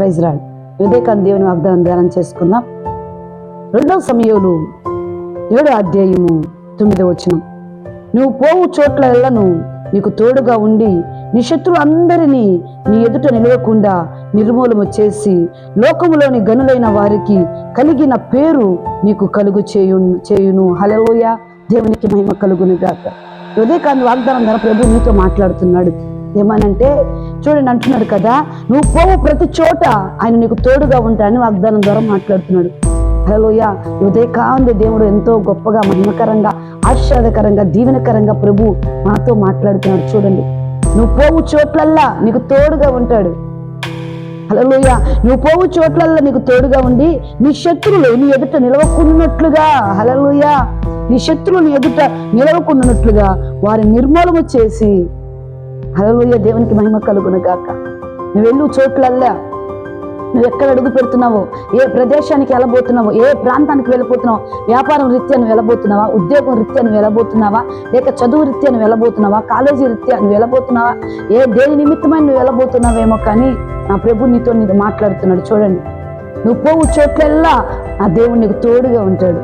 Praise lord. ఉదయకాలం దేవుని వాగ్దానం ధ్యానం చేసుకుందాం. 2 సమూయేలు 7వ అధ్యాయము 9వ వచనం. నువ్వు పోవు చోట్లెల్లను నీకు తోడుగా ఉండి నీ శత్రువు అందరినీ నీ ఎదుట నిలవకుండా నిర్మూలము చేసి లోకములోని గనులైన వారికి కలిగిన పేరు నీకు కలుగు చేయును. హల్లెలూయా. దేవునికి మహిమ కలుగును గాక. ఉదయకాలం వాగ్దానం ద్వారా ప్రభు నీతో మాట్లాడుతున్నాడు. ఏమనంటే చూడండి, అంటున్నాడు కదా, నువ్వు పోవు ప్రతి చోట ఆయన నీకు తోడుగా ఉంటాడని వాగ్దానం ద్వారా మాట్లాడుతున్నాడు. హల్లెలూయా. ఉదయకాలం దేవుడు ఎంతో గొప్పగా, మహిమకరంగా, ఆశీర్వాదకరంగా, దీవెనకరంగా ప్రభు మనతో మాట్లాడుతున్నాడు. చూడండి, నువ్వు పోవు చోట్లల్లా నీకు తోడుగా ఉంటాడు. హల్లెలూయా. నువ్వు పోవు చోట్లల్లా నీకు తోడుగా ఉండి నీ శత్రువులు నీ ఎదుట నిలవకున్నట్లుగా, హల్లెలూయా, నీ శత్రువులు నీ ఎదుట నిలవకున్నట్లుగా వారి నిర్మూలము చేసి, హల్లెలూయా, దేవునికి మహిమ కలుగును గాక. నువ్వు వెళ్ళు చోట్లల్లా, నువ్వు ఎక్కడ అడుగు పెడుతున్నావో, ఏ ప్రదేశానికి వెళ్ళబోతున్నావో, ఏ ప్రాంతానికి వెళ్ళబోతున్నావో, వ్యాపారం రీత్యా నువ్వు వెళ్ళబోతున్నావా, ఉద్యోగం రీత్యా నువ్వు వెళ్ళబోతున్నావా, లేక చదువు రీత్యా నువ్వు వెళ్ళబోతున్నావా, కాలేజీ రీత్యా నువ్వు వెళ్ళబోతున్నావా, దేని నిమిత్తమై నువ్వు వెళ్ళబోతున్నావేమో కానీ నా ప్రభు నీతో మాట్లాడుతున్నాడు. చూడండి, నువ్వు పోవు చోట్లల్లా ఆ దేవుడు నీకు తోడుగా ఉంటాడు.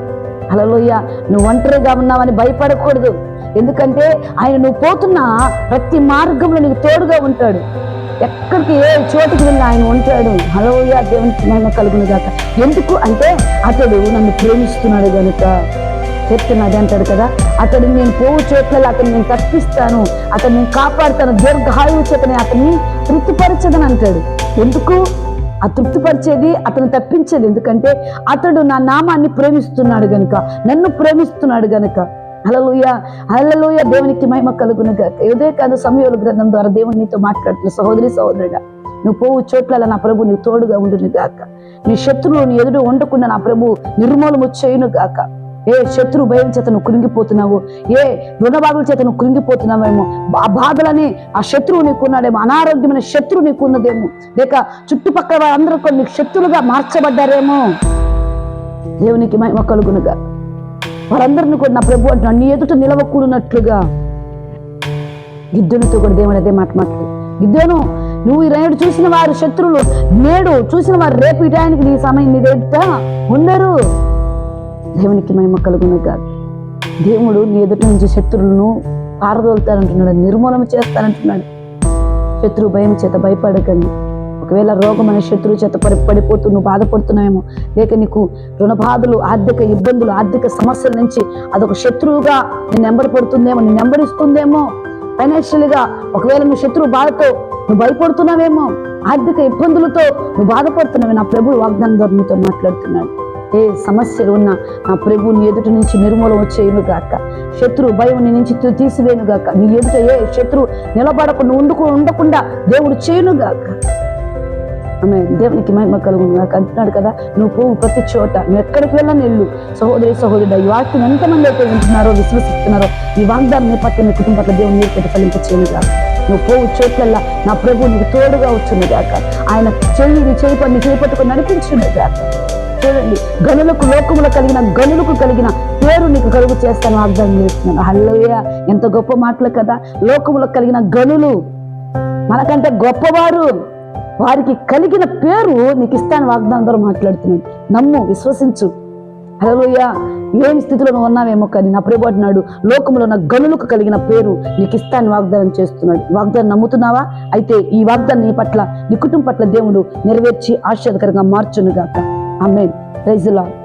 హల్లెలూయా. నువ్వు ఒంటరిగా ఉన్నావని భయపడకూడదు. ఎందుకంటే ఆయన నువ్వు పోతున్న ప్రతి మార్గంలో నీకు తోడుగా ఉంటాడు. ఎక్కడికి ఏ చోటుకి వెళ్ళి ఆయన ఉంటాడు. హల్లెలూయా. దేవునికి మహిమ కలుగును గాక. ఎందుకు అంటే అతడు నన్ను ప్రేమిస్తున్నాడు కనుక. చెప్తున్నది అంటాడు కదా, అతడు నేను పోవు చోట్ల అతను నేను తప్పిస్తాను, అతను నేను కాపాడుతాను, దీర్ఘాయువు చేతనే అతన్ని తృప్తిపరచదని అంటాడు. ఎందుకు ఆ తృప్తిపరిచేది, అతను తప్పించేది? ఎందుకంటే అతడు నా నామాన్ని ప్రేమిస్తున్నాడు గనుక, నన్ను ప్రేమిస్తున్నాడు గనుక. హల్లెలూయా. హల్లెలూయా. దేవునికి మహిమ కలుగును గాక. ఉదయకాల సమూయేలు గ్రంథం ద్వారా దేవుడు నీతో మాట్లాడుతున్న సహోదరి సహోదరుడా, నువ్వు పోవు చోట్ల నా ప్రభు నీకు తోడుగా ఉండును గాక. నీ శత్రువులు నీ ఎదురు ఉండకుండా నా ప్రభు నిర్మూలము చేయును గాక. ఏ శత్రు భయం చేత నువ్వు కృంగిపోతున్నావు, ఏ రుణబాధల చేత నువ్వు కృంగిపోతున్నావేమో, ఆ బాధలని ఆ శత్రువు నీకున్నాడేమో, అనారోగ్యమైన శత్రువు నీకున్నదేమో, లేక చుట్టుపక్కల వారందరూ కొన్ని శత్రువులుగా మార్చబడ్డారేమో. దేవునికి మహిమ కలుగునుగా. వారందరిని కూడా నా ప్రభు అంటున్నాడు, నీ ఎదుట నిలవకూడనట్లుగా. గిద్యోనుతో కూడా దేవుడు అదే మాట్లాడు. గిద్యోను, నువ్వు నేడు చూసిన వారు శత్రువులు, నేడు చూసిన వారు రేపు ఇటానికి నీ సమయం నీ ఎదుట ఉండరు. దేవునికి మహిమ కలుగును కాదు. దేవుడు నీ ఎదుట నుంచి శత్రువులను పారదోలుతానంటున్నాడు, నిర్మూలన చేస్తానంటున్నాడు. శత్రువు భయం చేత భయపడకండి. ఒకవేళ రోగం అనే శత్రువు చేత పడిపోతూ నువ్వు బాధపడుతున్నావేమో, లేక నీకు రుణబాధలు, ఆర్థిక ఇబ్బందులు, ఆర్థిక సమస్యల నుంచి అదొక శత్రువుగా నేను నెంబరపడుతుందేమో, నేను నెంబరిస్తుందేమో. ఫైనాన్షియల్గా ఒకవేళ నువ్వు శత్రువు బాధతో నువ్వు భయపడుతున్నావేమో, ఆర్థిక ఇబ్బందులతో నువ్వు బాధపడుతున్నావే. నా ప్రభు వాగ్దానం ద్వారా నీతో మాట్లాడుతున్నాడు. ఏ సమస్యలు ఉన్నా నా ప్రభు నీ ఎదుటి నుంచి నిర్మూలన వచ్చేయును గాక. శత్రువు భయం నీ నుంచి తీసివేయును గాక. నీ ఎదుట ఏ శత్రువు నిలబడకుండా ఉండకుండా దేవుడు చేయును గాక. ఆమె దేవునికి మహిమ కలుగును గాక. అంటున్నాడు కదా, నువ్వు పోవు ప్రతి చోట, నువ్వు ఎక్కడికి వెళ్ళని వెళ్ళు. సహోదరి సహోదరుడు, ఈ వాక్యం ఎంతమంది అయితే వింటున్నారో, విశ్వసిస్తున్నారో, ఈ వాగ్దానం నీ పట్ల, నీ కుటుంబ పట్ల దేవుని నీరు ఫలింప చేయను గాక. నువ్వు పోవు చోట్లల్లా నా ప్రభు నీకు తోడుగా వచ్చును గాక. ఆయన చేపట్టుకుని నడిపించును గాక. చూడండి, గనులకు లోకములో కలిగిన పేరు నీకు కలుగు చేస్తాను వాగ్దానం చేస్తున్నాను. హల్లెలూయా. ఎంత గొప్ప మాటలు కదా. లోకములో కలిగిన గనులు, మనకంటే గొప్పవారు, వారికి కలిగిన పేరు నీకు ఇస్తాను వాగ్దానం ద్వారా మాట్లాడుతున్నాడు. నమ్ము, విశ్వసించు. హల్లెలూయా. ఏమి స్థితిలో నువ్వు ఉన్నావేమో కానీ నా ప్రభు అంటున్నాడు, లోకములో ఉన్న గనులకు కలిగిన పేరు నీకు ఇస్తాను వాగ్దానం చేస్తున్నాడు. వాగ్దానం నమ్ముతున్నావా? అయితే ఈ వాగ్దానం నీ పట్ల, నీ కుటుంబం పట్ల దేవుడు నెరవేర్చి ఆశీర్వాదకరంగా మార్చును గాక. ఆమేన్. Praise the lord.